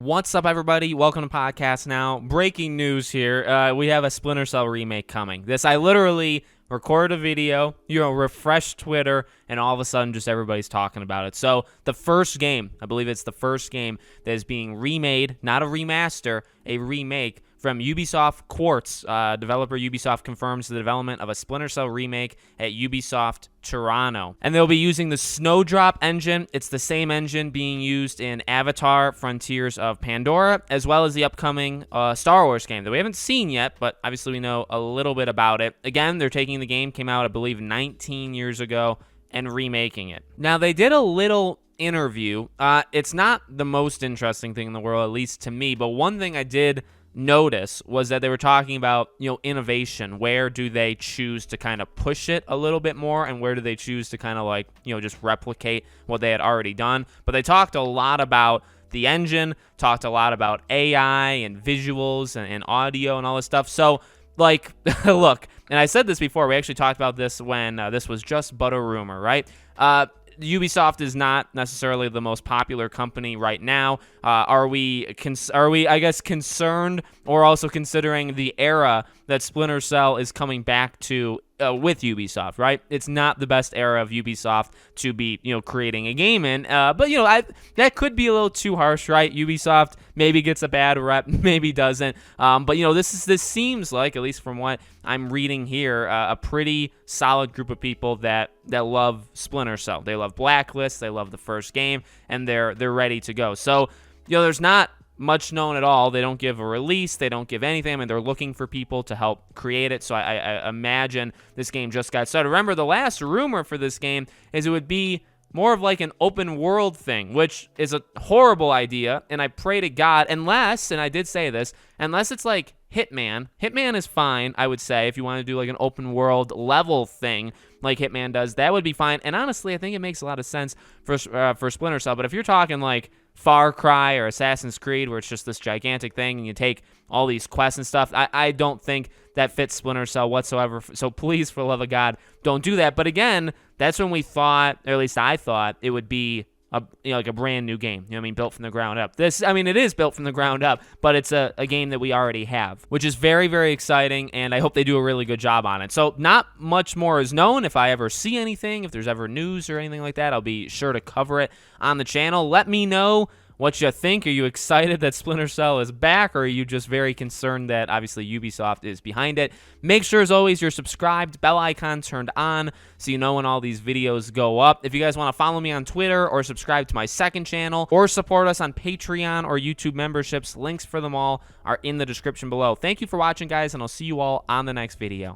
What's up, everybody? Welcome to Podcast Now. Breaking news here. We have a Splinter Cell remake coming. I literally recorded a video, refreshed Twitter, and all of a sudden just everybody's talking about it. So the first game, I believe it's the first game that is being remade, not a remaster, a remake from Ubisoft Quartz. Developer Ubisoft confirms the development of a Splinter Cell remake at Ubisoft Toronto. And they'll be using the Snowdrop engine. It's the same engine being used in Avatar Frontiers of Pandora, as well as the upcoming Star Wars game that we haven't seen yet, but obviously we know a little bit about it. Again, they're taking the game, came out, I believe, 19 years ago, and remaking it. Now, they did a little interview. It's not the most interesting thing in the world, at least to me, but one thing I did notice was that they were talking about, innovation. Where do they choose to kind of push it a little bit more, and where do they choose to kind of just replicate what they had already done? But they talked a lot about the engine, talked a lot about AI and visuals and audio and all this stuff. So, look, and I said this before, we actually talked about this when this was just but a rumor, right? Ubisoft is not necessarily the most popular company right now. Are we, I guess, concerned, or also considering the era that Splinter Cell is coming back to with Ubisoft, right? It's not the best era of Ubisoft to be, creating a game in. But that could be a little too harsh, right? Ubisoft maybe gets a bad rep, maybe doesn't. But this seems like, at least from what I'm reading here, a pretty solid group of people that love Splinter Cell. They love Blacklist, they love the first game, and they're ready to go. So, there's not much known at all. They don't give a release. They don't give anything. I mean, they're looking for people to help create it. So I imagine this game just got started. Remember, the last rumor for this game is it would be more of like an open world thing, which is a horrible idea. And I pray to God, unless, and I did say this, unless it's like Hitman. Hitman is fine, I would say, if you want to do like an open world level thing like Hitman does, that would be fine. And honestly, I think it makes a lot of sense for Splinter Cell. But if you're talking like Far Cry or Assassin's Creed, where it's just this gigantic thing and you take all these quests and stuff, I don't think that fits Splinter Cell whatsoever. So please, for the love of God, don't do that. But again, that's when we thought, or at least I thought, it would be like a brand new game, built from the ground up. It is built from the ground up, but it's a game that we already have, which is very, very exciting, and I hope they do a really good job on it. So not much more is known. If I ever see anything, if there's ever news or anything like that, I'll be sure to cover it on the channel. Let me know what you think. Are you excited that Splinter Cell is back, or are you just very concerned that obviously Ubisoft is behind it? Make sure, as always, you're subscribed, bell icon turned on, so you know when all these videos go up. If you guys want to follow me on Twitter, or subscribe to my second channel, or support us on Patreon or YouTube memberships, links for them all are in the description below. Thank you for watching, guys, and I'll see you all on the next video.